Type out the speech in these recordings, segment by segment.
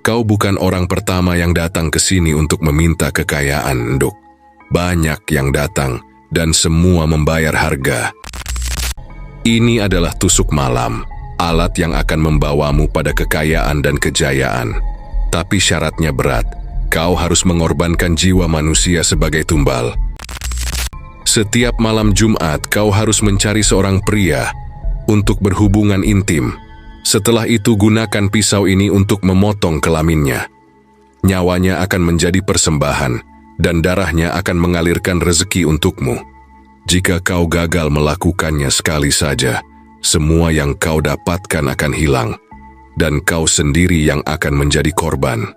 Kau bukan orang pertama yang datang ke sini untuk meminta kekayaan, Nduk. Banyak yang datang, dan semua membayar harga. Ini adalah tusuk malam, alat yang akan membawamu pada kekayaan dan kejayaan. Tapi syaratnya berat, kau harus mengorbankan jiwa manusia sebagai tumbal. Setiap malam Jumat, kau harus mencari seorang pria untuk berhubungan intim. Setelah itu gunakan pisau ini untuk memotong kelaminnya. Nyawanya akan menjadi persembahan, dan darahnya akan mengalirkan rezeki untukmu. Jika kau gagal melakukannya sekali saja, semua yang kau dapatkan akan hilang, dan kau sendiri yang akan menjadi korban.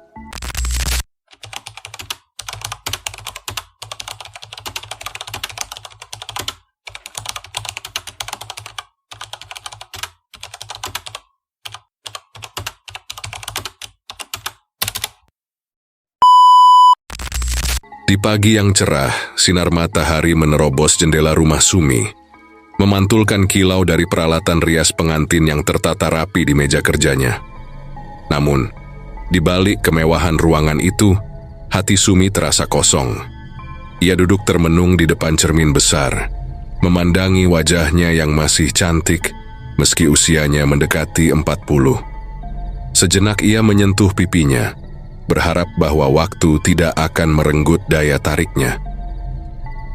Di pagi yang cerah, sinar matahari menerobos jendela rumah Sumi, memantulkan kilau dari peralatan rias pengantin yang tertata rapi di meja kerjanya. Namun, di balik kemewahan ruangan itu, hati Sumi terasa kosong. Ia duduk termenung di depan cermin besar, memandangi wajahnya yang masih cantik, meski usianya mendekati 40. Sejenak ia menyentuh pipinya, berharap bahwa waktu tidak akan merenggut daya tariknya.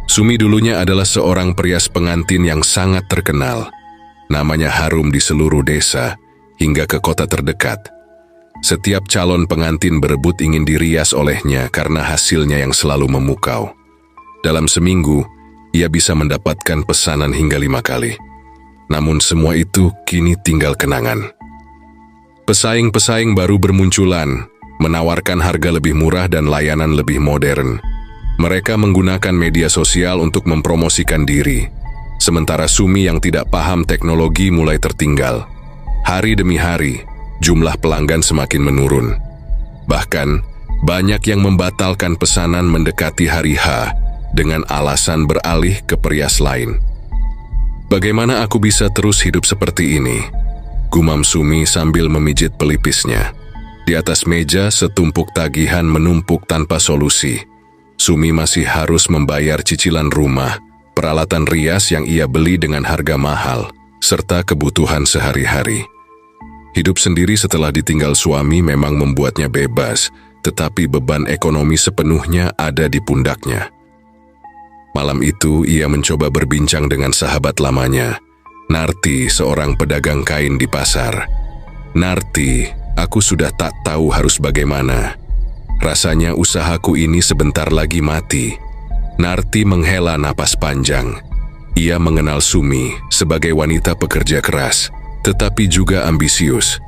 Sumi dulunya adalah seorang perias pengantin yang sangat terkenal. Namanya harum di seluruh desa, hingga ke kota terdekat. Setiap calon pengantin berebut ingin dirias olehnya karena hasilnya yang selalu memukau. Dalam seminggu, ia bisa mendapatkan pesanan hingga 5 kali. Namun semua itu kini tinggal kenangan. Pesaing-pesaing baru bermunculan, menawarkan harga lebih murah dan layanan lebih modern. Mereka menggunakan media sosial untuk mempromosikan diri, sementara Sumi yang tidak paham teknologi mulai tertinggal. Hari demi hari, jumlah pelanggan semakin menurun. Bahkan, banyak yang membatalkan pesanan mendekati hari H dengan alasan beralih ke perias lain. Bagaimana aku bisa terus hidup seperti ini? Gumam Sumi sambil memijit pelipisnya. Di atas meja, setumpuk tagihan menumpuk tanpa solusi. Sumi masih harus membayar cicilan rumah, peralatan rias yang ia beli dengan harga mahal, serta kebutuhan sehari-hari. Hidup sendiri setelah ditinggal suami memang membuatnya bebas, tetapi beban ekonomi sepenuhnya ada di pundaknya. Malam itu, ia mencoba berbincang dengan sahabat lamanya, Narti, seorang pedagang kain di pasar. Narti, aku sudah tak tahu harus bagaimana. Rasanya usahaku ini sebentar lagi mati. Narti menghela napas panjang. Ia mengenal Sumi sebagai wanita pekerja keras, tetapi juga ambisius.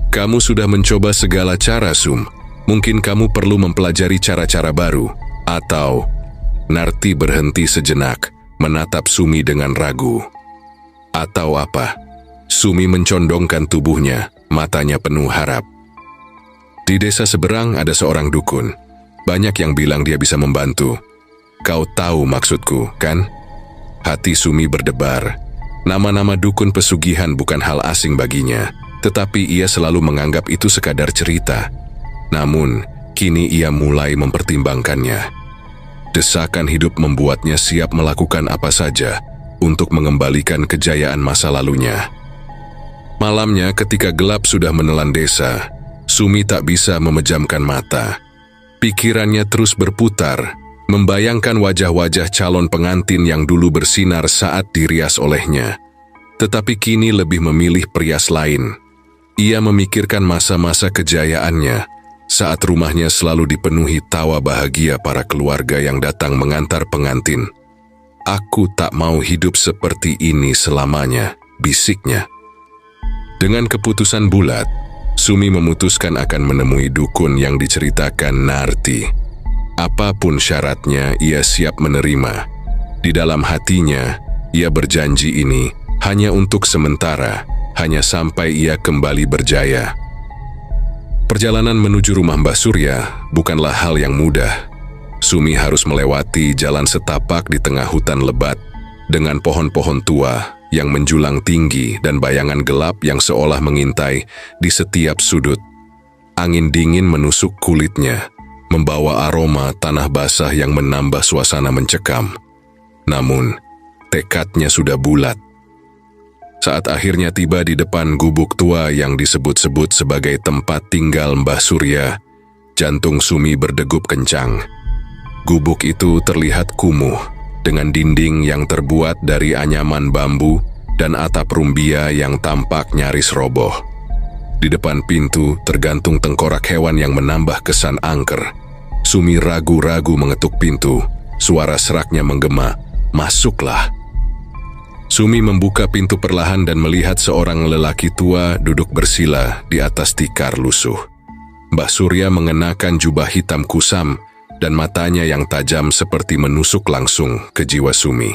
Kamu sudah mencoba segala cara, Sum. Mungkin kamu perlu mempelajari cara-cara baru. Atau... Narti berhenti sejenak, menatap Sumi dengan ragu. Atau apa? Sumi mencondongkan tubuhnya, matanya penuh harap. Di desa seberang ada seorang dukun. Banyak yang bilang dia bisa membantu. Kau tahu maksudku, kan? Hati Sumi berdebar. Nama-nama dukun pesugihan bukan hal asing baginya, tetapi ia selalu menganggap itu sekadar cerita. Namun, kini ia mulai mempertimbangkannya. Desakan hidup membuatnya siap melakukan apa saja untuk mengembalikan kejayaan masa lalunya. Malamnya ketika gelap sudah menelan desa, Sumi tak bisa memejamkan mata. Pikirannya terus berputar, membayangkan wajah-wajah calon pengantin yang dulu bersinar saat dirias olehnya. Tetapi kini lebih memilih perias lain. Ia memikirkan masa-masa kejayaannya, saat rumahnya selalu dipenuhi tawa bahagia para keluarga yang datang mengantar pengantin. Aku tak mau hidup seperti ini selamanya, bisiknya. Dengan keputusan bulat, Sumi memutuskan akan menemui dukun yang diceritakan Narti. Apapun syaratnya, ia siap menerima. Di dalam hatinya, ia berjanji ini hanya untuk sementara, hanya sampai ia kembali berjaya. Perjalanan menuju rumah Mbah Surya bukanlah hal yang mudah. Sumi harus melewati jalan setapak di tengah hutan lebat, dengan pohon-pohon tua yang menjulang tinggi dan bayangan gelap yang seolah mengintai di setiap sudut. Angin dingin menusuk kulitnya, membawa aroma tanah basah yang menambah suasana mencekam. Namun, tekadnya sudah bulat. Saat akhirnya tiba di depan gubuk tua yang disebut-sebut sebagai tempat tinggal Mbah Surya, jantung Sumi berdegup kencang. Gubuk itu terlihat kumuh, dengan dinding yang terbuat dari anyaman bambu dan atap rumbia yang tampak nyaris roboh. Di depan pintu tergantung tengkorak hewan yang menambah kesan angker. Sumi ragu-ragu mengetuk pintu, suara seraknya menggema, "Masuklah." Sumi membuka pintu perlahan dan melihat seorang lelaki tua duduk bersila di atas tikar lusuh. Mbah Surya mengenakan jubah hitam kusam dan matanya yang tajam seperti menusuk langsung ke jiwa Sumi.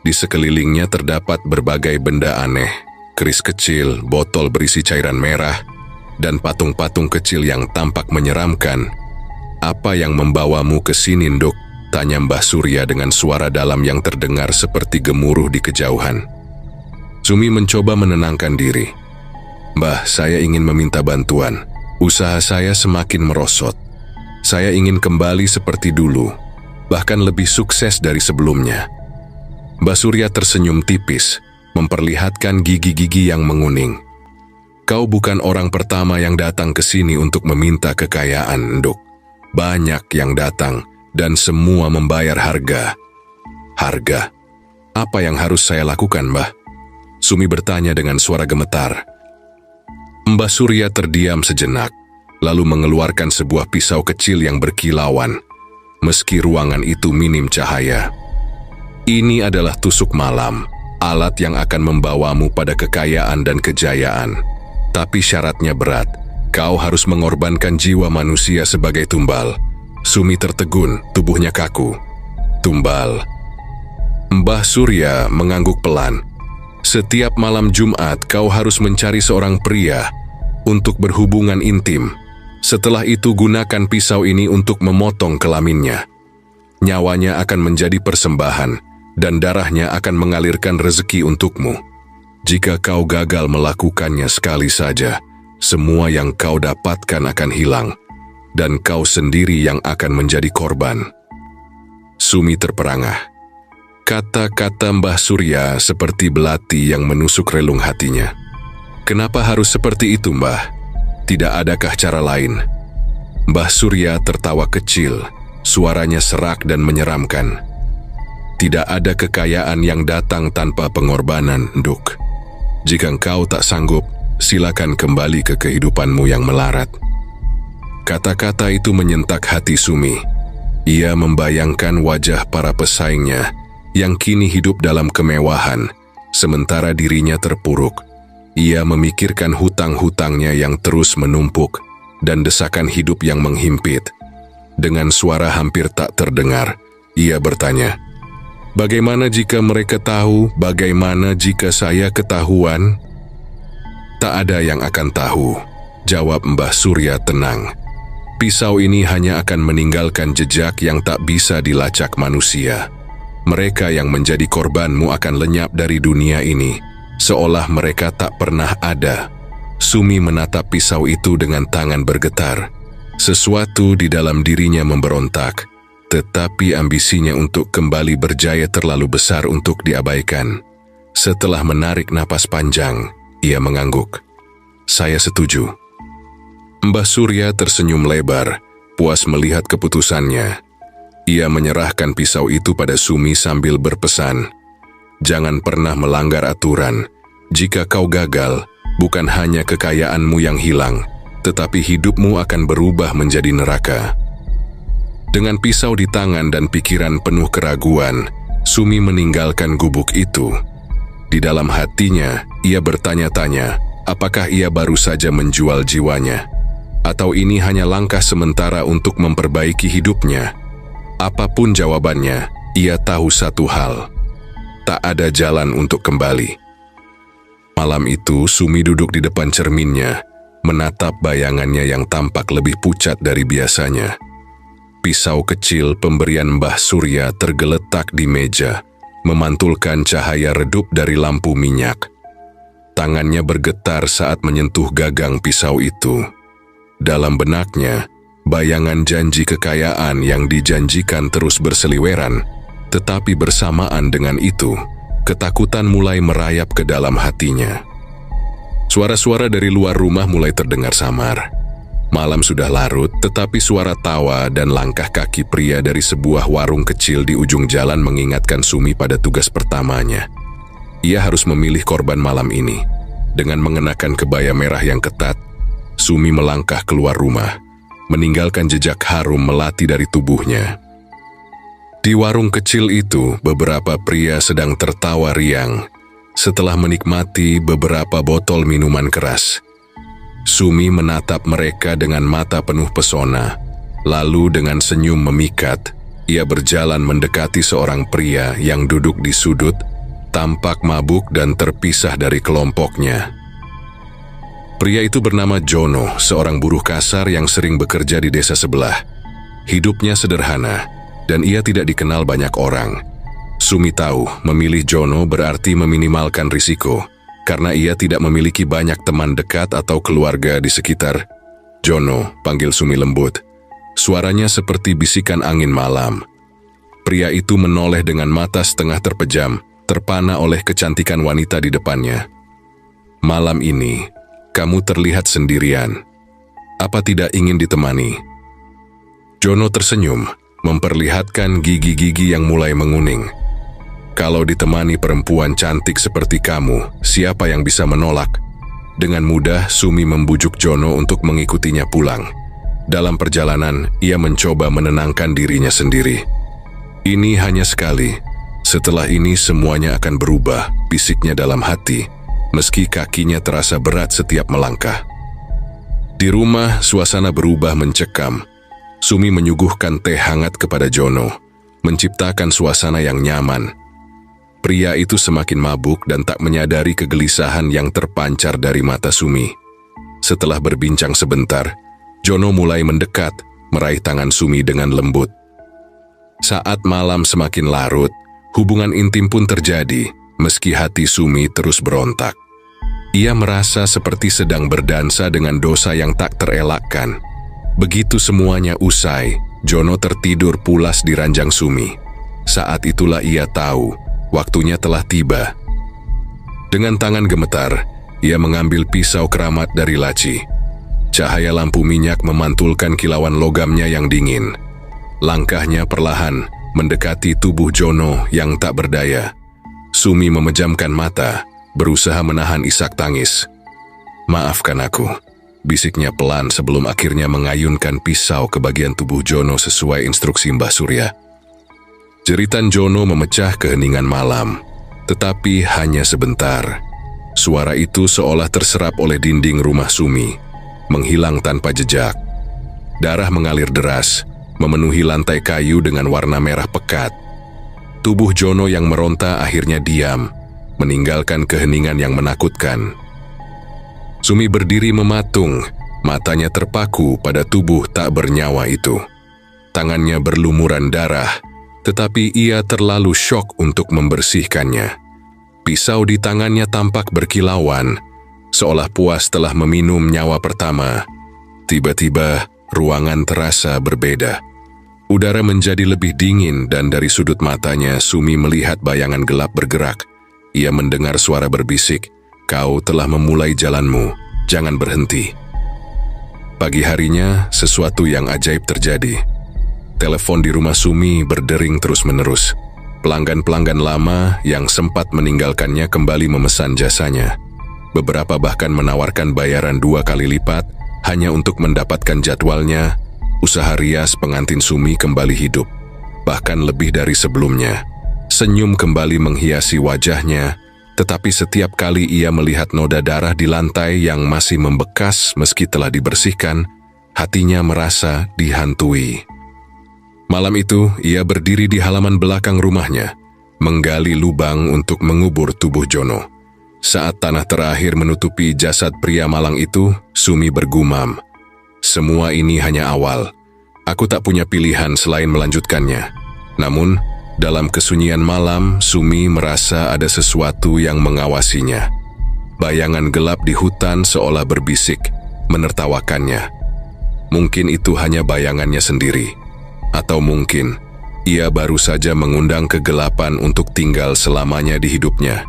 Di sekelilingnya terdapat berbagai benda aneh, keris kecil, botol berisi cairan merah, dan patung-patung kecil yang tampak menyeramkan. "Apa yang membawamu ke sini, Nduk?" tanya Mbah Surya dengan suara dalam yang terdengar seperti gemuruh di kejauhan. Sumi mencoba menenangkan diri. "Mbah, saya ingin meminta bantuan. Usaha saya semakin merosot. Saya ingin kembali seperti dulu, bahkan lebih sukses dari sebelumnya." Mbah Surya tersenyum tipis, memperlihatkan gigi-gigi yang menguning. "Kau bukan orang pertama yang datang ke sini untuk meminta kekayaan, Nduk. Banyak yang datang, dan semua membayar harga." "Harga? Apa yang harus saya lakukan, Mbah?" Sumi bertanya dengan suara gemetar. Mbah Surya terdiam sejenak, lalu mengeluarkan sebuah pisau kecil yang berkilauan, meski ruangan itu minim cahaya. "Ini adalah tusuk malam, alat yang akan membawamu pada kekayaan dan kejayaan. Tapi syaratnya berat, kau harus mengorbankan jiwa manusia sebagai tumbal." Sumi tertegun, tubuhnya kaku. "Tumbal?" Mbah Surya mengangguk pelan. "Setiap malam Jumat kau harus mencari seorang pria untuk berhubungan intim. Setelah itu gunakan pisau ini untuk memotong kelaminnya. Nyawanya akan menjadi persembahan, dan darahnya akan mengalirkan rezeki untukmu. Jika kau gagal melakukannya sekali saja, semua yang kau dapatkan akan hilang, dan kau sendiri yang akan menjadi korban." Sumi terperangah. Kata-kata Mbah Surya seperti belati yang menusuk relung hatinya. "Kenapa harus seperti itu, Mbah? Tidak adakah cara lain?" Mbah Surya tertawa kecil, suaranya serak dan menyeramkan. "Tidak ada kekayaan yang datang tanpa pengorbanan, Nduk. Jika engkau tak sanggup, silakan kembali ke kehidupanmu yang melarat." Kata-kata itu menyentak hati Sumi. Ia membayangkan wajah para pesaingnya yang kini hidup dalam kemewahan, sementara dirinya terpuruk. Ia memikirkan hutang-hutangnya yang terus menumpuk dan desakan hidup yang menghimpit. Dengan suara hampir tak terdengar, ia bertanya, "Bagaimana jika mereka tahu? Bagaimana jika saya ketahuan?" "Tak ada yang akan tahu," jawab Mbah Surya tenang. "Pisau ini hanya akan meninggalkan jejak yang tak bisa dilacak manusia. Mereka yang menjadi korbanmu akan lenyap dari dunia ini, seolah mereka tak pernah ada." Sumi menatap pisau itu dengan tangan bergetar. Sesuatu di dalam dirinya memberontak, tetapi ambisinya untuk kembali berjaya terlalu besar untuk diabaikan. Setelah menarik napas panjang, ia mengangguk. "Saya setuju." Mbah Surya tersenyum lebar, puas melihat keputusannya. Ia menyerahkan pisau itu pada Sumi sambil berpesan, "Jangan pernah melanggar aturan. Jika kau gagal, bukan hanya kekayaanmu yang hilang, tetapi hidupmu akan berubah menjadi neraka." Dengan pisau di tangan dan pikiran penuh keraguan, Sumi meninggalkan gubuk itu. Di dalam hatinya, ia bertanya-tanya, apakah ia baru saja menjual jiwanya? Atau ini hanya langkah sementara untuk memperbaiki hidupnya? Apapun jawabannya, ia tahu satu hal, tak ada jalan untuk kembali. Malam itu, Sumi duduk di depan cerminnya, menatap bayangannya yang tampak lebih pucat dari biasanya. Pisau kecil pemberian Mbah Surya tergeletak di meja, memantulkan cahaya redup dari lampu minyak. Tangannya bergetar saat menyentuh gagang pisau itu. Dalam benaknya, bayangan janji kekayaan yang dijanjikan terus berseliweran, tetapi bersamaan dengan itu, ketakutan mulai merayap ke dalam hatinya. Suara-suara dari luar rumah mulai terdengar samar. Malam sudah larut, tetapi suara tawa dan langkah kaki pria dari sebuah warung kecil di ujung jalan mengingatkan Sumi pada tugas pertamanya. Ia harus memilih korban malam ini. Dengan mengenakan kebaya merah yang ketat, Sumi melangkah keluar rumah, meninggalkan jejak harum melati dari tubuhnya. Di warung kecil itu, beberapa pria sedang tertawa riang setelah menikmati beberapa botol minuman keras. Sumi menatap mereka dengan mata penuh pesona, lalu dengan senyum memikat, ia berjalan mendekati seorang pria yang duduk di sudut, tampak mabuk dan terpisah dari kelompoknya. Pria itu bernama Jono, seorang buruh kasar yang sering bekerja di desa sebelah. Hidupnya sederhana, dan ia tidak dikenal banyak orang. Sumi tahu memilih Jono berarti meminimalkan risiko, karena ia tidak memiliki banyak teman dekat atau keluarga di sekitar. Jono, panggil Sumi lembut. Suaranya seperti bisikan angin malam. Pria itu menoleh dengan mata setengah terpejam, terpana oleh kecantikan wanita di depannya. Malam ini, kamu terlihat sendirian. Apa tidak ingin ditemani? Jono tersenyum, memperlihatkan gigi-gigi yang mulai menguning. Kalau ditemani perempuan cantik seperti kamu, siapa yang bisa menolak? Dengan mudah, Sumi membujuk Jono untuk mengikutinya pulang. Dalam perjalanan, ia mencoba menenangkan dirinya sendiri. Ini hanya sekali. Setelah ini semuanya akan berubah, bisiknya dalam hati, meski kakinya terasa berat setiap melangkah. Di rumah, suasana berubah mencekam. Sumi menyuguhkan teh hangat kepada Jono, menciptakan suasana yang nyaman. Pria itu semakin mabuk dan tak menyadari kegelisahan yang terpancar dari mata Sumi. Setelah berbincang sebentar, Jono mulai mendekat, meraih tangan Sumi dengan lembut. Saat malam semakin larut, hubungan intim pun terjadi, meski hati Sumi terus berontak. Ia merasa seperti sedang berdansa dengan dosa yang tak terelakkan. Begitu semuanya usai, Jono tertidur pulas di ranjang Sumi. Saat itulah ia tahu, waktunya telah tiba. Dengan tangan gemetar, ia mengambil pisau keramat dari laci. Cahaya lampu minyak memantulkan kilauan logamnya yang dingin. Langkahnya perlahan mendekati tubuh Jono yang tak berdaya. Sumi memejamkan mata, berusaha menahan isak tangis. "Maafkan aku," bisiknya pelan sebelum akhirnya mengayunkan pisau ke bagian tubuh Jono sesuai instruksi Mbah Surya. Jeritan Jono memecah keheningan malam, tetapi hanya sebentar. Suara itu seolah terserap oleh dinding rumah Sumi, menghilang tanpa jejak. Darah mengalir deras, memenuhi lantai kayu dengan warna merah pekat. Tubuh Jono yang meronta akhirnya diam, meninggalkan keheningan yang menakutkan. Sumi berdiri mematung, matanya terpaku pada tubuh tak bernyawa itu. Tangannya berlumuran darah, tetapi ia terlalu syok untuk membersihkannya. Pisau di tangannya tampak berkilauan, seolah puas telah meminum nyawa pertama. Tiba-tiba, ruangan terasa berbeda. Udara menjadi lebih dingin dan dari sudut matanya Sumi melihat bayangan gelap bergerak. Ia mendengar suara berbisik, "Kau telah memulai jalanmu, jangan berhenti." Pagi harinya, sesuatu yang ajaib terjadi. Telepon di rumah Sumi berdering terus-menerus. Pelanggan-pelanggan lama yang sempat meninggalkannya kembali memesan jasanya. Beberapa bahkan menawarkan bayaran 2 kali lipat hanya untuk mendapatkan jadwalnya. Usaha rias pengantin Sumi kembali hidup, bahkan lebih dari sebelumnya. Senyum kembali menghiasi wajahnya, tetapi setiap kali ia melihat noda darah di lantai yang masih membekas meski telah dibersihkan, hatinya merasa dihantui. Malam itu, ia berdiri di halaman belakang rumahnya, menggali lubang untuk mengubur tubuh Jono. Saat tanah terakhir menutupi jasad pria malang itu, Sumi bergumam, "Semua ini hanya awal. Aku tak punya pilihan selain melanjutkannya." Namun, dalam kesunyian malam, Sumi merasa ada sesuatu yang mengawasinya. Bayangan gelap di hutan seolah berbisik, menertawakannya. Mungkin itu hanya bayangannya sendiri. Atau mungkin ia baru saja mengundang kegelapan untuk tinggal selamanya di hidupnya.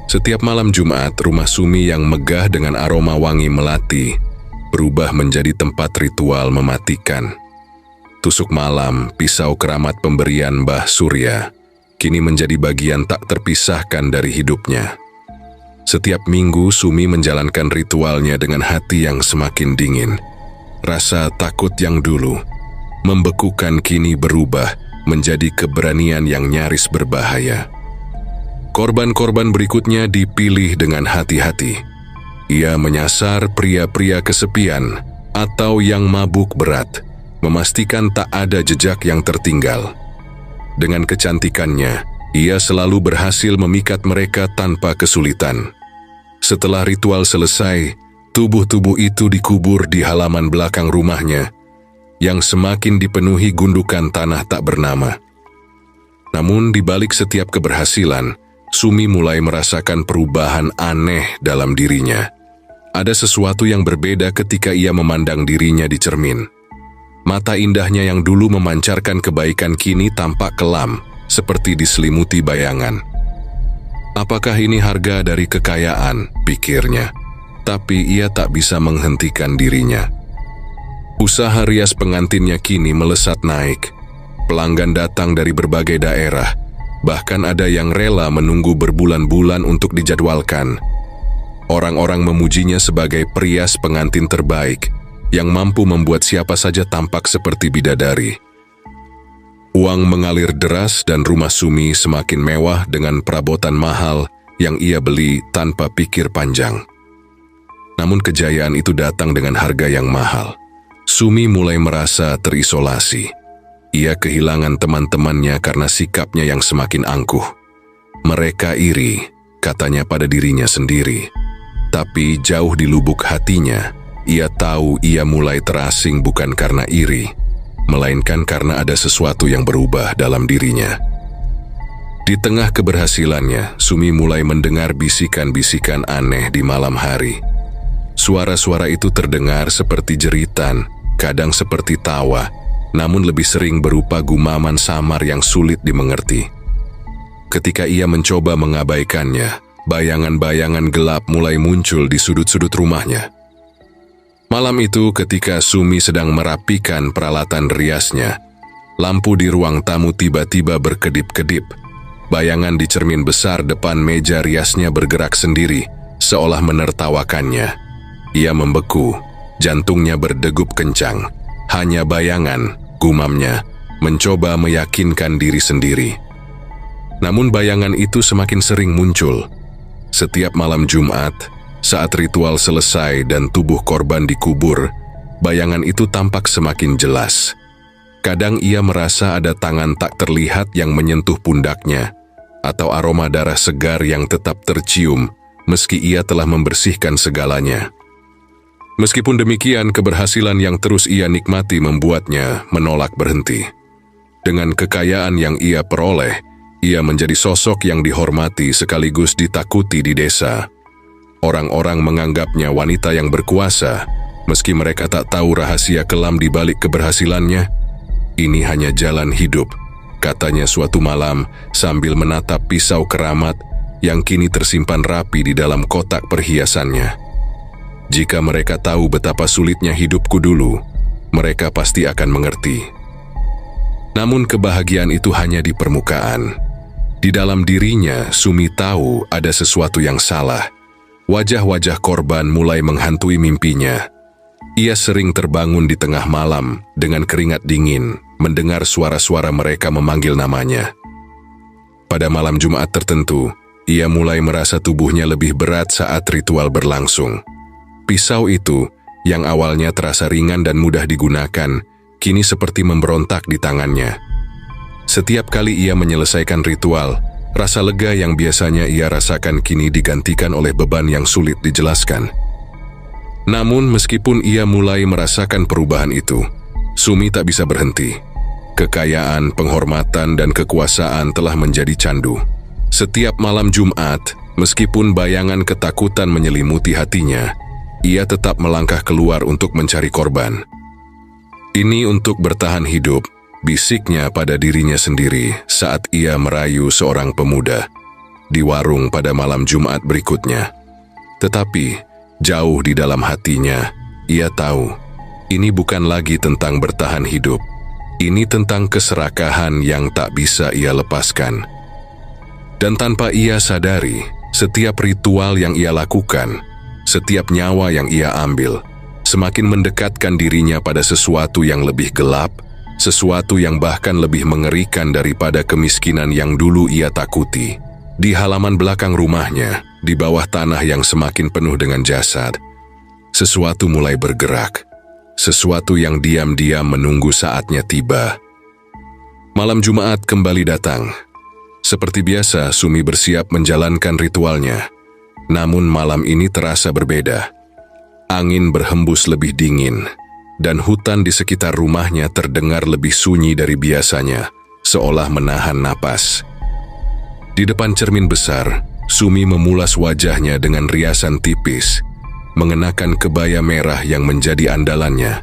Setiap malam Jumat, rumah Sumi yang megah dengan aroma wangi melati berubah menjadi tempat ritual mematikan. Tusuk malam, pisau keramat pemberian Mbah Surya, kini menjadi bagian tak terpisahkan dari hidupnya. Setiap minggu, Sumi menjalankan ritualnya dengan hati yang semakin dingin. Rasa takut yang dulu membekukan kini berubah menjadi keberanian yang nyaris berbahaya. Korban-korban berikutnya dipilih dengan hati-hati. Ia menyasar pria-pria kesepian atau yang mabuk berat, memastikan tak ada jejak yang tertinggal. Dengan kecantikannya, ia selalu berhasil memikat mereka tanpa kesulitan. Setelah ritual selesai, tubuh-tubuh itu dikubur di halaman belakang rumahnya, yang semakin dipenuhi gundukan tanah tak bernama. Namun di balik setiap keberhasilan, Sumi mulai merasakan perubahan aneh dalam dirinya. Ada sesuatu yang berbeda ketika ia memandang dirinya di cermin. Mata indahnya yang dulu memancarkan kebaikan kini tampak kelam, seperti diselimuti bayangan. Apakah ini harga dari kekayaan, pikirnya. Tapi ia tak bisa menghentikan dirinya. Usaha rias pengantinnya kini melesat naik. Pelanggan datang dari berbagai daerah, bahkan ada yang rela menunggu berbulan-bulan untuk dijadwalkan. Orang-orang memujinya sebagai perias pengantin terbaik, yang mampu membuat siapa saja tampak seperti bidadari. Uang mengalir deras dan rumah Sumi semakin mewah dengan perabotan mahal yang ia beli tanpa pikir panjang. Namun kejayaan itu datang dengan harga yang mahal. Sumi mulai merasa terisolasi. Ia kehilangan teman-temannya karena sikapnya yang semakin angkuh. Mereka iri, katanya pada dirinya sendiri. Tapi jauh di lubuk hatinya, ia tahu ia mulai terasing bukan karena iri, melainkan karena ada sesuatu yang berubah dalam dirinya. Di tengah keberhasilannya, Sumi mulai mendengar bisikan-bisikan aneh di malam hari. Suara-suara itu terdengar seperti jeritan, kadang seperti tawa, namun lebih sering berupa gumaman samar yang sulit dimengerti. Ketika ia mencoba mengabaikannya, bayangan-bayangan gelap mulai muncul di sudut-sudut rumahnya. Malam itu ketika Sumi sedang merapikan peralatan riasnya, lampu di ruang tamu tiba-tiba berkedip-kedip. Bayangan di cermin besar depan meja riasnya bergerak sendiri, seolah menertawakannya. Ia membeku. Jantungnya berdegup kencang. Hanya bayangan, gumamnya, mencoba meyakinkan diri sendiri. Namun bayangan itu semakin sering muncul. Setiap malam Jumat, saat ritual selesai dan tubuh korban dikubur, bayangan itu tampak semakin jelas. Kadang ia merasa ada tangan tak terlihat yang menyentuh pundaknya, atau aroma darah segar yang tetap tercium, meski ia telah membersihkan segalanya. Meskipun demikian, keberhasilan yang terus ia nikmati membuatnya menolak berhenti. Dengan kekayaan yang ia peroleh, ia menjadi sosok yang dihormati sekaligus ditakuti di desa. Orang-orang menganggapnya wanita yang berkuasa, meski mereka tak tahu rahasia kelam di balik keberhasilannya. Ini hanya jalan hidup, katanya suatu malam sambil menatap pisau keramat yang kini tersimpan rapi di dalam kotak perhiasannya. Jika mereka tahu betapa sulitnya hidupku dulu, mereka pasti akan mengerti. Namun kebahagiaan itu hanya di permukaan. Di dalam dirinya, Sumi tahu ada sesuatu yang salah. Wajah-wajah korban mulai menghantui mimpinya. Ia sering terbangun di tengah malam dengan keringat dingin, mendengar suara-suara mereka memanggil namanya. Pada malam Jumat tertentu, ia mulai merasa tubuhnya lebih berat saat ritual berlangsung. Pisau itu, yang awalnya terasa ringan dan mudah digunakan, kini seperti memberontak di tangannya. Setiap kali ia menyelesaikan ritual, rasa lega yang biasanya ia rasakan kini digantikan oleh beban yang sulit dijelaskan. Namun meskipun ia mulai merasakan perubahan itu, Sumi tak bisa berhenti. Kekayaan, penghormatan, dan kekuasaan telah menjadi candu. Setiap malam Jumat, meskipun bayangan ketakutan menyelimuti hatinya, ia tetap melangkah keluar untuk mencari korban. Ini untuk bertahan hidup, bisiknya pada dirinya sendiri saat ia merayu seorang pemuda di warung pada malam Jumat berikutnya. Tetapi, jauh di dalam hatinya, ia tahu, ini bukan lagi tentang bertahan hidup. Ini tentang keserakahan yang tak bisa ia lepaskan. Dan tanpa ia sadari, setiap ritual yang ia lakukan, setiap nyawa yang ia ambil, semakin mendekatkan dirinya pada sesuatu yang lebih gelap, sesuatu yang bahkan lebih mengerikan daripada kemiskinan yang dulu ia takuti. Di halaman belakang rumahnya, di bawah tanah yang semakin penuh dengan jasad, sesuatu mulai bergerak, sesuatu yang diam-diam menunggu saatnya tiba. Malam Jumat kembali datang. Seperti biasa, Sumi bersiap menjalankan ritualnya. Namun malam ini terasa berbeda. Angin berhembus lebih dingin, dan hutan di sekitar rumahnya terdengar lebih sunyi dari biasanya, seolah menahan napas. Di depan cermin besar, Sumi memulas wajahnya dengan riasan tipis, mengenakan kebaya merah yang menjadi andalannya.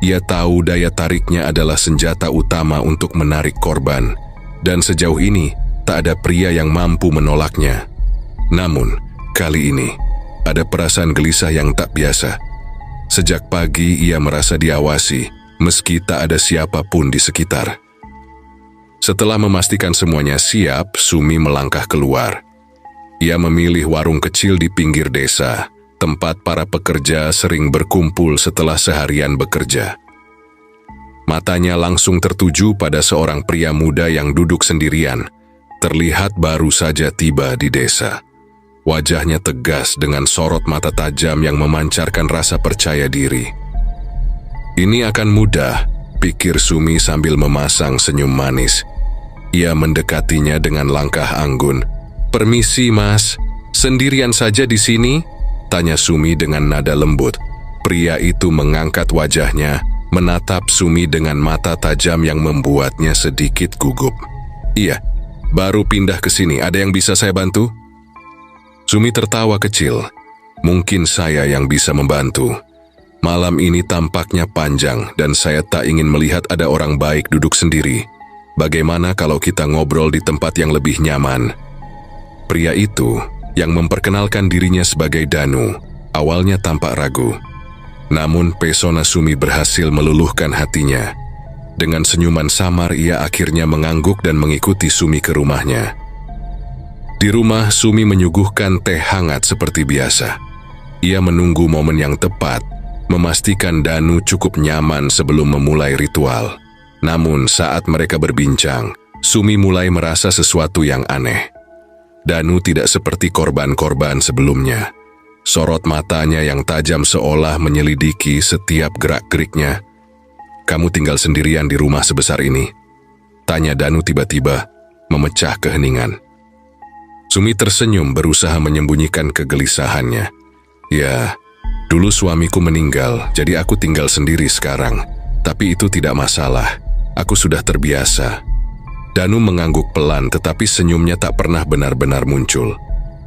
Ia tahu daya tariknya adalah senjata utama untuk menarik korban, dan sejauh ini tak ada pria yang mampu menolaknya. Namun, kali ini, ada perasaan gelisah yang tak biasa. Sejak pagi ia merasa diawasi, meski tak ada siapapun di sekitar. Setelah memastikan semuanya siap, Sumi melangkah keluar. Ia memilih warung kecil di pinggir desa, tempat para pekerja sering berkumpul setelah seharian bekerja. Matanya langsung tertuju pada seorang pria muda yang duduk sendirian, terlihat baru saja tiba di desa. Wajahnya tegas dengan sorot mata tajam yang memancarkan rasa percaya diri. Ini akan mudah, pikir Sumi sambil memasang senyum manis. Ia mendekatinya dengan langkah anggun. "Permisi, Mas, sendirian saja di sini?" tanya Sumi dengan nada lembut. Pria itu mengangkat wajahnya, menatap Sumi dengan mata tajam yang membuatnya sedikit gugup. "Iya, baru pindah ke sini, ada yang bisa saya bantu?" Sumi tertawa kecil. "Mungkin saya yang bisa membantu. Malam ini tampaknya panjang dan saya tak ingin melihat ada orang baik duduk sendiri. Bagaimana kalau kita ngobrol di tempat yang lebih nyaman?" Pria itu, yang memperkenalkan dirinya sebagai Danu, awalnya tampak ragu. Namun pesona Sumi berhasil meluluhkan hatinya. Dengan senyuman samar ia akhirnya mengangguk dan mengikuti Sumi ke rumahnya. Di rumah, Sumi menyuguhkan teh hangat seperti biasa. Ia menunggu momen yang tepat, memastikan Danu cukup nyaman sebelum memulai ritual. Namun saat mereka berbincang, Sumi mulai merasa sesuatu yang aneh. Danu tidak seperti korban-korban sebelumnya. Sorot matanya yang tajam seolah menyelidiki setiap gerak-geriknya. "Kamu tinggal sendirian di rumah sebesar ini?" tanya Danu tiba-tiba, memecah keheningan. Sumi tersenyum berusaha menyembunyikan kegelisahannya. "Ya, dulu suamiku meninggal, jadi aku tinggal sendiri sekarang. Tapi itu tidak masalah, aku sudah terbiasa." Danu mengangguk pelan tetapi senyumnya tak pernah benar-benar muncul.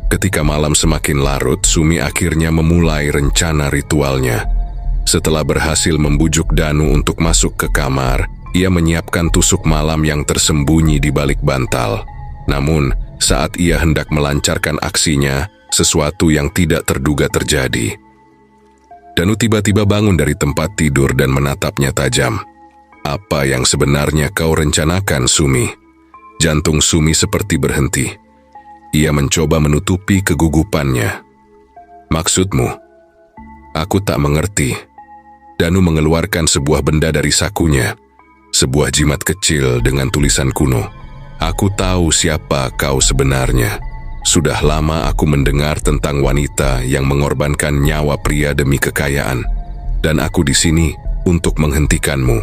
Ketika malam semakin larut, Sumi akhirnya memulai rencana ritualnya. Setelah berhasil membujuk Danu untuk masuk ke kamar, ia menyiapkan tusuk malam yang tersembunyi di balik bantal. Namun, saat ia hendak melancarkan aksinya, sesuatu yang tidak terduga terjadi. Danu tiba-tiba bangun dari tempat tidur dan menatapnya tajam. "Apa yang sebenarnya kau rencanakan, Sumi?" Jantung Sumi seperti berhenti. Ia mencoba menutupi kegugupannya. "Maksudmu?" "Aku tak mengerti." Danu mengeluarkan sebuah benda dari sakunya. Sebuah jimat kecil dengan tulisan kuno. "Aku tahu siapa kau sebenarnya. Sudah lama aku mendengar tentang wanita yang mengorbankan nyawa pria demi kekayaan. Dan aku di sini untuk menghentikanmu."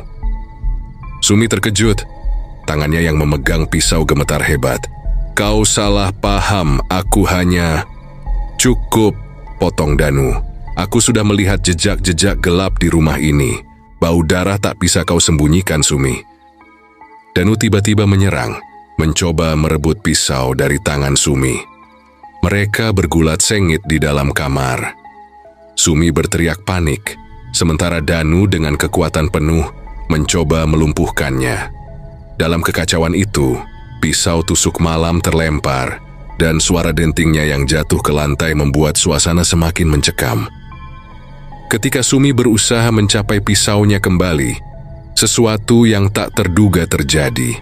Sumi terkejut. Tangannya yang memegang pisau gemetar hebat. "Kau salah paham, aku hanya..." "Cukup," potong Danu. "Aku sudah melihat jejak-jejak gelap di rumah ini. Bau darah tak bisa kau sembunyikan, Sumi." Danu tiba-tiba menyerang, mencoba merebut pisau dari tangan Sumi. Mereka bergulat sengit di dalam kamar. Sumi berteriak panik, sementara Danu dengan kekuatan penuh mencoba melumpuhkannya. Dalam kekacauan itu, pisau tusuk malam terlempar, dan suara dentingnya yang jatuh ke lantai membuat suasana semakin mencekam. Ketika Sumi berusaha mencapai pisaunya kembali, sesuatu yang tak terduga terjadi.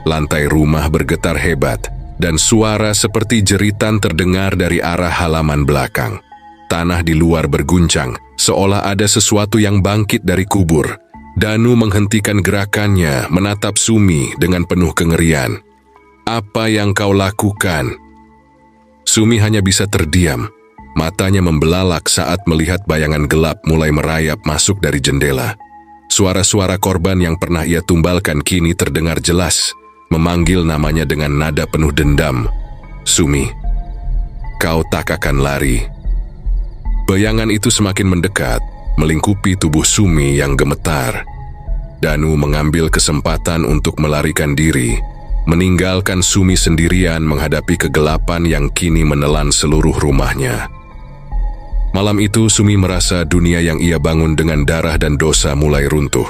Lantai rumah bergetar hebat, dan suara seperti jeritan terdengar dari arah halaman belakang. Tanah di luar berguncang, seolah ada sesuatu yang bangkit dari kubur. Danu menghentikan gerakannya, menatap Sumi dengan penuh kengerian. "Apa yang kau lakukan?" Sumi hanya bisa terdiam. Matanya membelalak saat melihat bayangan gelap mulai merayap masuk dari jendela. Suara-suara korban yang pernah ia tumbalkan kini terdengar jelas, memanggil namanya dengan nada penuh dendam. "Sumi, kau tak akan lari." Bayangan itu semakin mendekat, melingkupi tubuh Sumi yang gemetar. Danu mengambil kesempatan untuk melarikan diri, meninggalkan Sumi sendirian menghadapi kegelapan yang kini menelan seluruh rumahnya. Malam itu Sumi merasa dunia yang ia bangun dengan darah dan dosa mulai runtuh.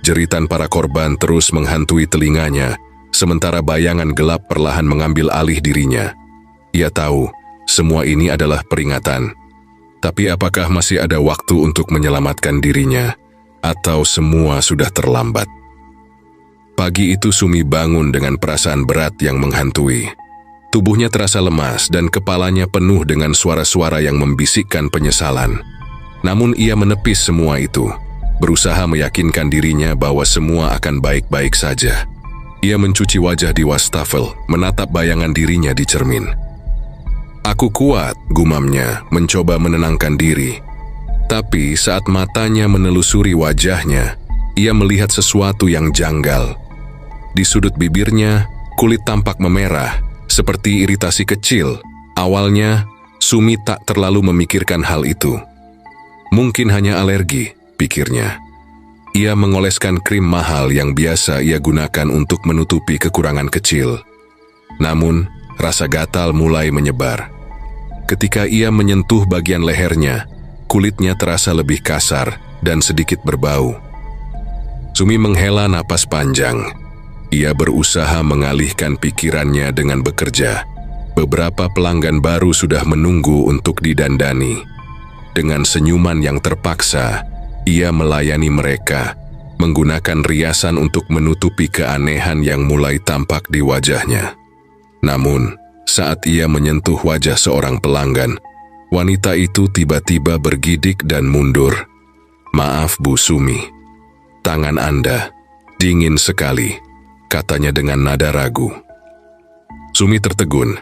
Jeritan para korban terus menghantui telinganya, sementara bayangan gelap perlahan mengambil alih dirinya. Ia tahu, semua ini adalah peringatan. Tapi apakah masih ada waktu untuk menyelamatkan dirinya, atau semua sudah terlambat? Pagi itu Sumi bangun dengan perasaan berat yang menghantui. Tubuhnya terasa lemas dan kepalanya penuh dengan suara-suara yang membisikkan penyesalan. Namun ia menepis semua itu, berusaha meyakinkan dirinya bahwa semua akan baik-baik saja. Ia mencuci wajah di wastafel, menatap bayangan dirinya di cermin. "Aku kuat," gumamnya, mencoba menenangkan diri. Tapi saat matanya menelusuri wajahnya, ia melihat sesuatu yang janggal. Di sudut bibirnya, kulit tampak memerah, seperti iritasi kecil. Awalnya, Sumi tak terlalu memikirkan hal itu. Mungkin hanya alergi, pikirnya. Ia mengoleskan krim mahal yang biasa ia gunakan untuk menutupi kekurangan kecil. Namun, rasa gatal mulai menyebar. Ketika ia menyentuh bagian lehernya, kulitnya terasa lebih kasar dan sedikit berbau. Sumi menghela napas panjang. Ia berusaha mengalihkan pikirannya dengan bekerja. Beberapa pelanggan baru sudah menunggu untuk didandani. Dengan senyuman yang terpaksa, ia melayani mereka, menggunakan riasan untuk menutupi keanehan yang mulai tampak di wajahnya. Namun, saat ia menyentuh wajah seorang pelanggan, wanita itu tiba-tiba bergidik dan mundur. "Maaf Bu Sumi, tangan Anda dingin sekali," katanya dengan nada ragu. Sumi tertegun.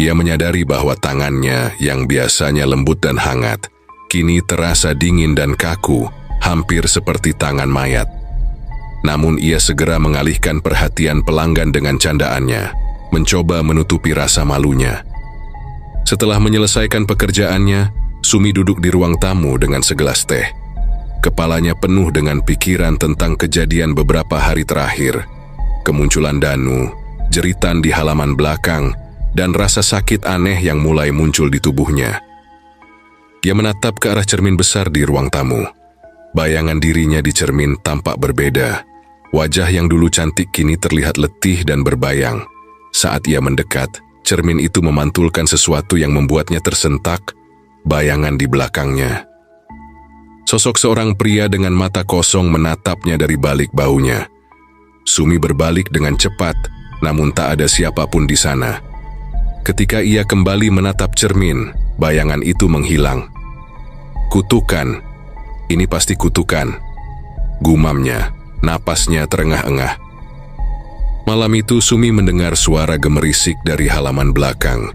Ia menyadari bahwa tangannya yang biasanya lembut dan hangat, kini terasa dingin dan kaku, hampir seperti tangan mayat. Namun ia segera mengalihkan perhatian pelanggan dengan candaannya, mencoba menutupi rasa malunya. Setelah menyelesaikan pekerjaannya, Sumi duduk di ruang tamu dengan segelas teh. Kepalanya penuh dengan pikiran tentang kejadian beberapa hari terakhir. Kemunculan Danu, jeritan di halaman belakang, dan rasa sakit aneh yang mulai muncul di tubuhnya. Ia menatap ke arah cermin besar di ruang tamu. Bayangan dirinya di cermin tampak berbeda. Wajah yang dulu cantik kini terlihat letih dan berbayang. Saat ia mendekat, cermin itu memantulkan sesuatu yang membuatnya tersentak, bayangan di belakangnya. Sosok seorang pria dengan mata kosong menatapnya dari balik bahunya. Sumi berbalik dengan cepat, namun tak ada siapapun di sana. Ketika ia kembali menatap cermin, bayangan itu menghilang. "Kutukan, ini pasti kutukan," gumamnya, napasnya terengah-engah. Malam itu Sumi mendengar suara gemerisik dari halaman belakang.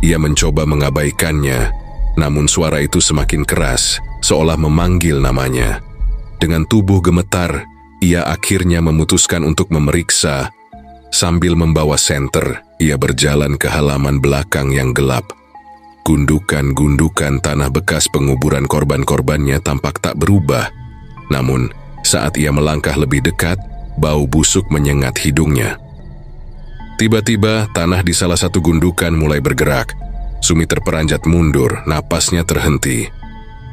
Ia mencoba mengabaikannya, namun suara itu semakin keras, seolah memanggil namanya. Dengan tubuh gemetar, ia akhirnya memutuskan untuk memeriksa. Sambil membawa senter, ia berjalan ke halaman belakang yang gelap. Gundukan-gundukan tanah bekas penguburan korban-korbannya tampak tak berubah. Namun, saat ia melangkah lebih dekat, bau busuk menyengat hidungnya. Tiba-tiba, tanah di salah satu gundukan mulai bergerak. Sumi terperanjat mundur, napasnya terhenti.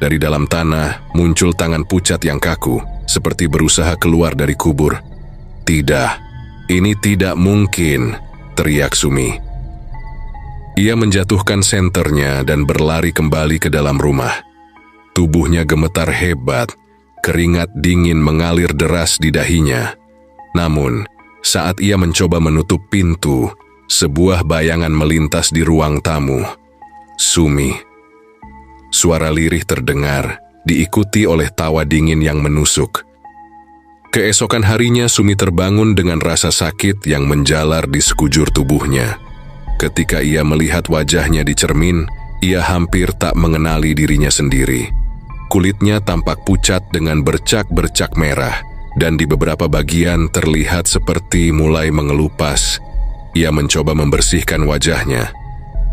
Dari dalam tanah muncul tangan pucat yang kaku, seperti berusaha keluar dari kubur. "Tidak, ini tidak mungkin," teriak Sumi. Ia menjatuhkan senternya dan berlari kembali ke dalam rumah. Tubuhnya gemetar hebat, keringat dingin mengalir deras di dahinya. Namun, saat ia mencoba menutup pintu, sebuah bayangan melintas di ruang tamu. Sumi. Suara lirih terdengar, diikuti oleh tawa dingin yang menusuk. Keesokan harinya Sumi terbangun dengan rasa sakit yang menjalar di sekujur tubuhnya. Ketika ia melihat wajahnya di cermin, ia hampir tak mengenali dirinya sendiri. Kulitnya tampak pucat dengan bercak-bercak merah, dan di beberapa bagian terlihat seperti mulai mengelupas. Ia mencoba membersihkan wajahnya,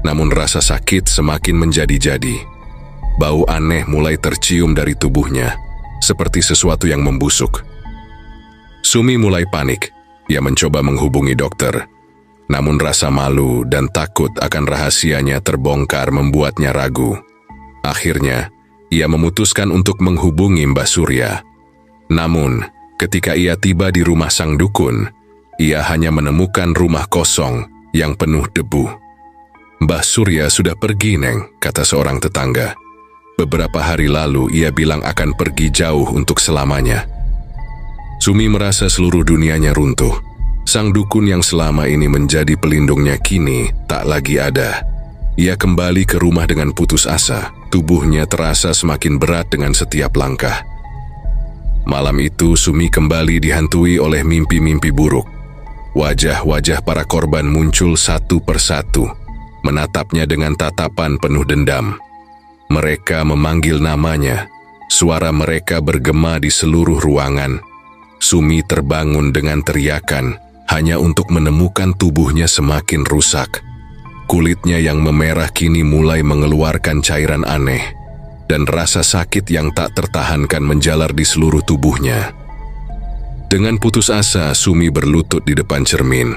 namun rasa sakit semakin menjadi-jadi. Bau aneh mulai tercium dari tubuhnya, seperti sesuatu yang membusuk. Sumi mulai panik. Ia mencoba menghubungi dokter, namun rasa malu dan takut akan rahasianya terbongkar membuatnya ragu. Akhirnya, ia memutuskan untuk menghubungi Mbah Surya. Namun, ketika ia tiba di rumah sang dukun, ia hanya menemukan rumah kosong yang penuh debu. "Mbah Surya sudah pergi, Neng," kata seorang tetangga. "Beberapa hari lalu ia bilang akan pergi jauh untuk selamanya." Sumi merasa seluruh dunianya runtuh. Sang dukun yang selama ini menjadi pelindungnya kini tak lagi ada. Ia kembali ke rumah dengan putus asa. Tubuhnya terasa semakin berat dengan setiap langkah. Malam itu Sumi kembali dihantui oleh mimpi-mimpi buruk. Wajah-wajah para korban muncul satu persatu, menatapnya dengan tatapan penuh dendam. Mereka memanggil namanya. Suara mereka bergema di seluruh ruangan. Sumi terbangun dengan teriakan, hanya untuk menemukan tubuhnya semakin rusak. Kulitnya yang memerah kini mulai mengeluarkan cairan aneh, dan rasa sakit yang tak tertahankan menjalar di seluruh tubuhnya. Dengan putus asa, Sumi berlutut di depan cermin,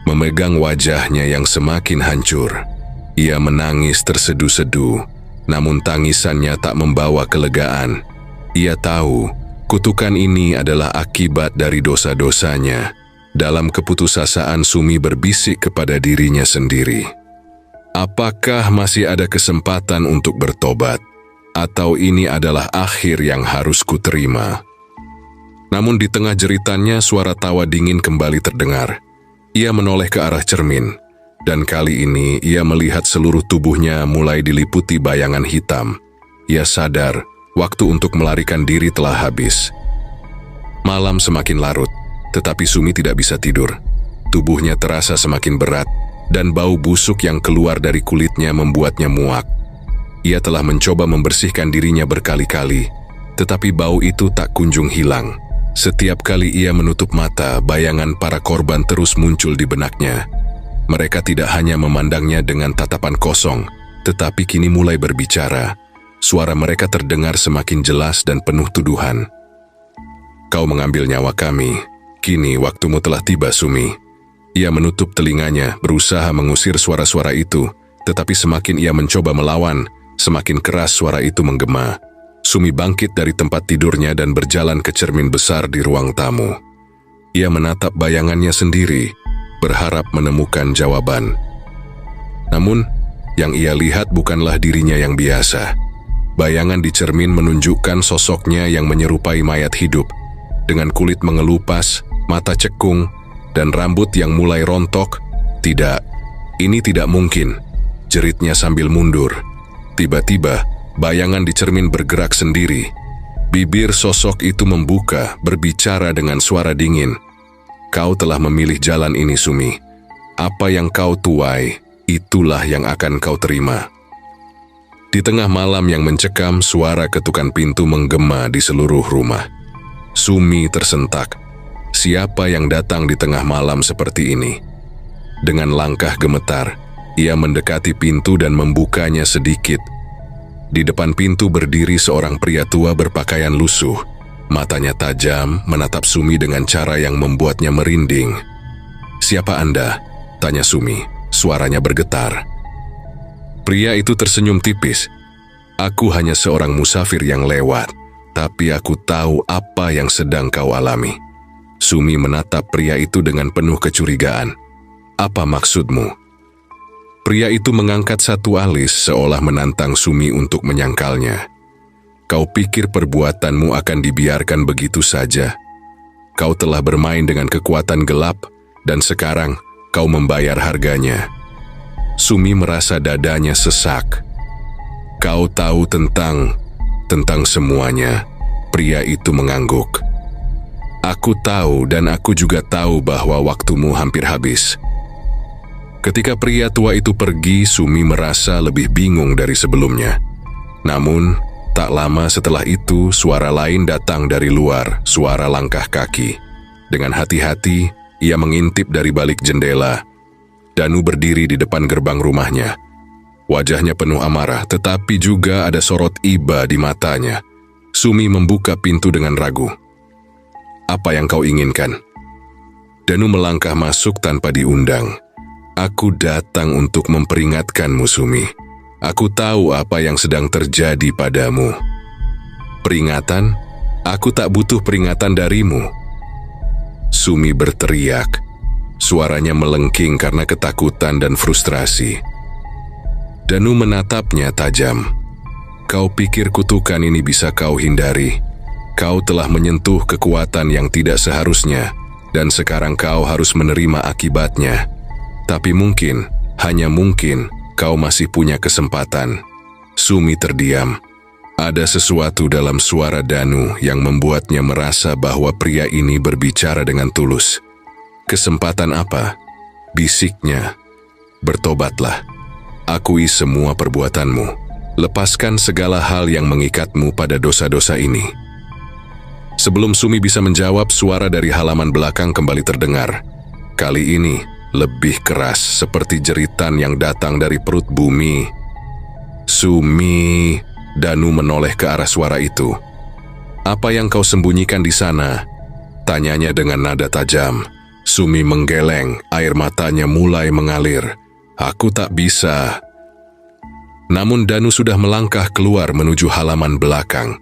memegang wajahnya yang semakin hancur. Ia menangis terseduh-seduh, namun tangisannya tak membawa kelegaan. Ia tahu kutukan ini adalah akibat dari dosa-dosanya. Dalam keputusasaan, Sumi berbisik kepada dirinya sendiri. Apakah masih ada kesempatan untuk bertobat? Atau ini adalah akhir yang harus kuterima? Namun di tengah jeritannya, suara tawa dingin kembali terdengar. Ia menoleh ke arah cermin, dan kali ini ia melihat seluruh tubuhnya mulai diliputi bayangan hitam. Ia sadar waktu untuk melarikan diri telah habis. Malam semakin larut, tetapi Sumi tidak bisa tidur. Tubuhnya terasa semakin berat, dan bau busuk yang keluar dari kulitnya membuatnya muak. Ia telah mencoba membersihkan dirinya berkali-kali, tetapi bau itu tak kunjung hilang. Setiap kali ia menutup mata, bayangan para korban terus muncul di benaknya. Mereka tidak hanya memandangnya dengan tatapan kosong, tetapi kini mulai berbicara. Suara mereka terdengar semakin jelas dan penuh tuduhan. "Kau mengambil nyawa kami. Kini waktumu telah tiba, Sumi." Ia menutup telinganya, berusaha mengusir suara-suara itu, tetapi semakin ia mencoba melawan, semakin keras suara itu menggema. Sumi bangkit dari tempat tidurnya dan berjalan ke cermin besar di ruang tamu. Ia menatap bayangannya sendiri, berharap menemukan jawaban. Namun, yang ia lihat bukanlah dirinya yang biasa. Bayangan di cermin menunjukkan sosoknya yang menyerupai mayat hidup, dengan kulit mengelupas, mata cekung, dan rambut yang mulai rontok. "Tidak, ini tidak mungkin," jeritnya sambil mundur. Tiba-tiba, bayangan di cermin bergerak sendiri. Bibir sosok itu membuka, berbicara dengan suara dingin. "Kau telah memilih jalan ini, Sumi. Apa yang kau tuai, itulah yang akan kau terima." Di tengah malam yang mencekam, suara ketukan pintu menggema di seluruh rumah. Sumi tersentak. Siapa yang datang di tengah malam seperti ini? Dengan langkah gemetar, ia mendekati pintu dan membukanya sedikit. Di depan pintu berdiri seorang pria tua berpakaian lusuh. Matanya tajam, menatap Sumi dengan cara yang membuatnya merinding. "Siapa Anda?" tanya Sumi. Suaranya bergetar. Pria itu tersenyum tipis. Aku hanya seorang musafir yang lewat, tapi aku tahu apa yang sedang kau alami. Sumi menatap pria itu dengan penuh kecurigaan. Apa maksudmu? Pria itu mengangkat satu alis seolah menantang Sumi untuk menyangkalnya. Kau pikir perbuatanmu akan dibiarkan begitu saja? Kau telah bermain dengan kekuatan gelap dan sekarang kau membayar harganya. Sumi merasa dadanya sesak. Kau tahu tentang semuanya. Pria itu mengangguk. Aku tahu dan aku juga tahu bahwa waktumu hampir habis. Ketika pria tua itu pergi, Sumi merasa lebih bingung dari sebelumnya. Namun, tak lama setelah itu, suara lain datang dari luar, suara langkah kaki. Dengan hati-hati, ia mengintip dari balik jendela. Danu berdiri di depan gerbang rumahnya. Wajahnya penuh amarah, tetapi juga ada sorot iba di matanya. Sumi membuka pintu dengan ragu. Apa yang kau inginkan? Danu melangkah masuk tanpa diundang. Aku datang untuk memperingatkanmu, Sumi. Aku tahu apa yang sedang terjadi padamu. Peringatan? Aku tak butuh peringatan darimu. Sumi berteriak. Suaranya melengking karena ketakutan dan frustrasi. Danu menatapnya tajam. Kau pikir kutukan ini bisa kau hindari? Kau telah menyentuh kekuatan yang tidak seharusnya, dan sekarang kau harus menerima akibatnya. Tapi mungkin, hanya mungkin, kau masih punya kesempatan. Sumi terdiam. Ada sesuatu dalam suara Danu yang membuatnya merasa bahwa pria ini berbicara dengan tulus. Kesempatan apa? Bisiknya. Bertobatlah. Akui semua perbuatanmu. Lepaskan segala hal yang mengikatmu pada dosa-dosa ini. Sebelum Sumi bisa menjawab, suara dari halaman belakang kembali terdengar. Kali ini lebih keras, seperti jeritan yang datang dari perut bumi. Sumi, Danu menoleh ke arah suara itu. Apa yang kau sembunyikan di sana? Tanyanya dengan nada tajam. Sumi menggeleng, air matanya mulai mengalir. Aku tak bisa. Namun Danu sudah melangkah keluar menuju halaman belakang.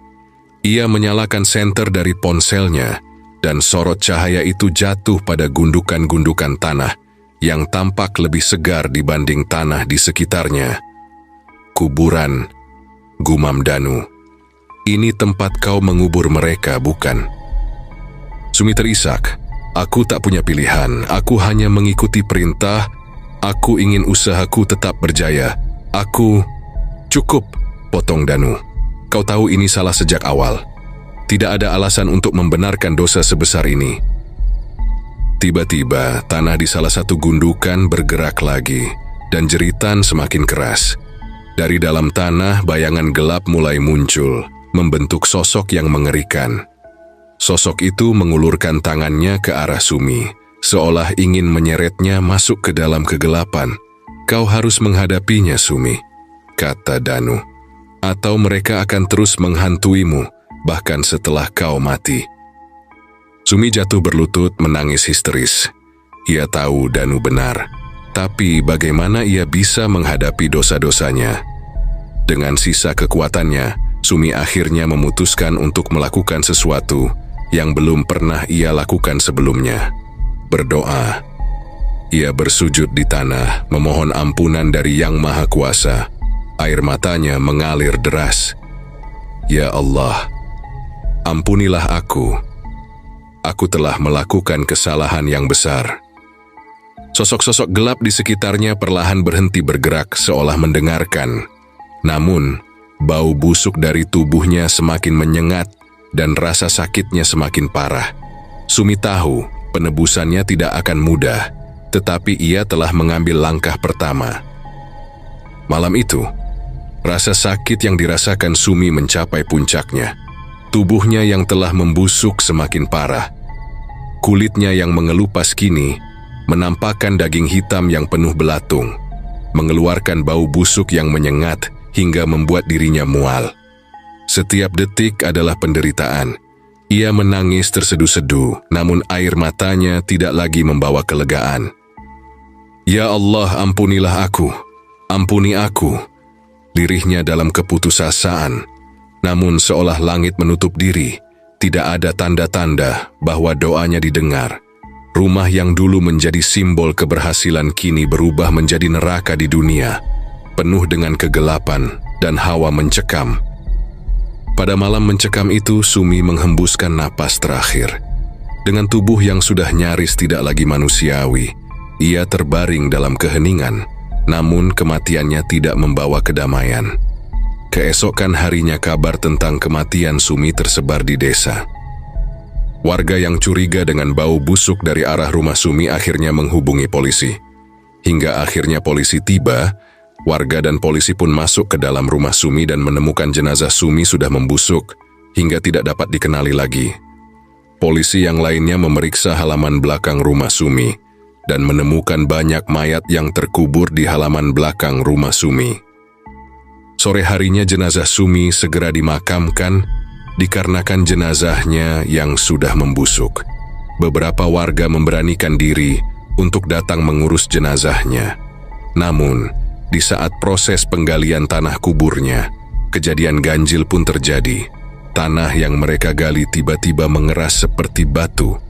Ia menyalakan senter dari ponselnya, dan sorot cahaya itu jatuh pada gundukan-gundukan tanah yang tampak lebih segar dibanding tanah di sekitarnya. Kuburan, gumam Danu. Ini tempat kau mengubur mereka, bukan? Sumi terisak. Aku tak punya pilihan, aku hanya mengikuti perintah. Aku ingin usahaku tetap berjaya. Cukup, potong Danu. Kau tahu ini salah sejak awal. Tidak ada alasan untuk membenarkan dosa sebesar ini. Tiba-tiba, tanah di salah satu gundukan bergerak lagi, dan jeritan semakin keras. Dari dalam tanah, bayangan gelap mulai muncul, membentuk sosok yang mengerikan. Sosok itu mengulurkan tangannya ke arah Sumi, seolah ingin menyeretnya masuk ke dalam kegelapan. Kau harus menghadapinya, Sumi, kata Danu. Atau mereka akan terus menghantuimu, bahkan setelah kau mati. Sumi jatuh berlutut menangis histeris. Ia tahu Danu benar, tapi bagaimana ia bisa menghadapi dosa-dosanya? Dengan sisa kekuatannya, Sumi akhirnya memutuskan untuk melakukan sesuatu yang belum pernah ia lakukan sebelumnya. Berdoa. Ia bersujud di tanah, memohon ampunan dari Yang Maha Kuasa. Air matanya mengalir deras. Ya Allah, ampunilah aku. Aku telah melakukan kesalahan yang besar. Sosok-sosok gelap di sekitarnya perlahan berhenti bergerak seolah mendengarkan. Namun, bau busuk dari tubuhnya semakin menyengat dan rasa sakitnya semakin parah. Sumi tahu penebusannya tidak akan mudah, tetapi ia telah mengambil langkah pertama. Malam itu, rasa sakit yang dirasakan Sumi mencapai puncaknya. Tubuhnya yang telah membusuk semakin parah. Kulitnya yang mengelupas kini menampakkan daging hitam yang penuh belatung, mengeluarkan bau busuk yang menyengat hingga membuat dirinya mual. Setiap detik adalah penderitaan. Ia menangis terseduh-seduh, namun air matanya tidak lagi membawa kelegaan. Ya Allah, ampunilah aku. Ampuni aku. lirihnya dalam keputusasaan. Namun seolah langit menutup diri, tidak ada tanda-tanda bahwa doanya didengar. Rumah yang dulu menjadi simbol keberhasilan kini berubah menjadi neraka di dunia, penuh dengan kegelapan dan hawa mencekam. Pada malam mencekam itu, Sumi menghembuskan napas terakhir. Dengan tubuh yang sudah nyaris tidak lagi manusiawi, ia terbaring dalam keheningan, namun kematiannya tidak membawa kedamaian. Keesokan harinya kabar tentang kematian Sumi tersebar di desa. Warga yang curiga dengan bau busuk dari arah rumah Sumi akhirnya menghubungi polisi. Hingga akhirnya polisi tiba, warga dan polisi pun masuk ke dalam rumah Sumi dan menemukan jenazah Sumi sudah membusuk hingga tidak dapat dikenali lagi. Polisi yang lainnya memeriksa halaman belakang rumah Sumi dan menemukan banyak mayat yang terkubur di halaman belakang rumah Sumi. Sore harinya jenazah Sumi segera dimakamkan dikarenakan jenazahnya yang sudah membusuk. Beberapa warga memberanikan diri untuk datang mengurus jenazahnya. Namun, di saat proses penggalian tanah kuburnya, kejadian ganjil pun terjadi. Tanah yang mereka gali tiba-tiba mengeras seperti batu,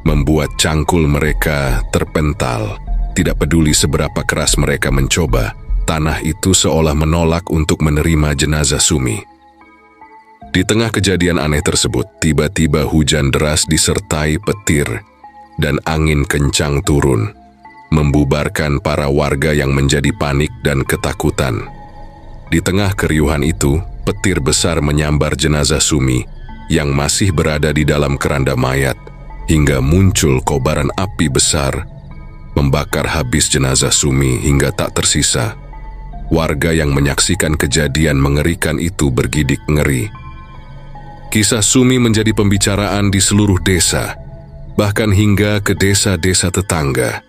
membuat cangkul mereka terpental. Tidak peduli seberapa keras mereka mencoba, tanah itu seolah menolak untuk menerima jenazah Sumi. Di tengah kejadian aneh tersebut, tiba-tiba hujan deras disertai petir dan angin kencang turun, membubarkan para warga yang menjadi panik dan ketakutan. Di tengah keriuhan itu, petir besar menyambar jenazah Sumi yang masih berada di dalam keranda mayat, hingga muncul kobaran api besar, membakar habis jenazah Sumi hingga tak tersisa. Warga yang menyaksikan kejadian mengerikan itu bergidik ngeri. Kisah Sumi menjadi pembicaraan di seluruh desa, bahkan hingga ke desa-desa tetangga.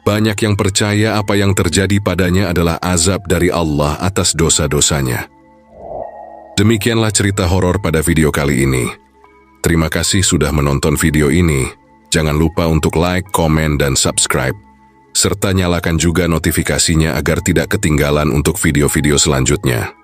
Banyak yang percaya apa yang terjadi padanya adalah azab dari Allah atas dosa-dosanya. Demikianlah cerita horor pada video kali ini. Terima kasih sudah menonton video ini. Jangan lupa untuk like, komen, dan subscribe. Serta nyalakan juga notifikasinya agar tidak ketinggalan untuk video-video selanjutnya.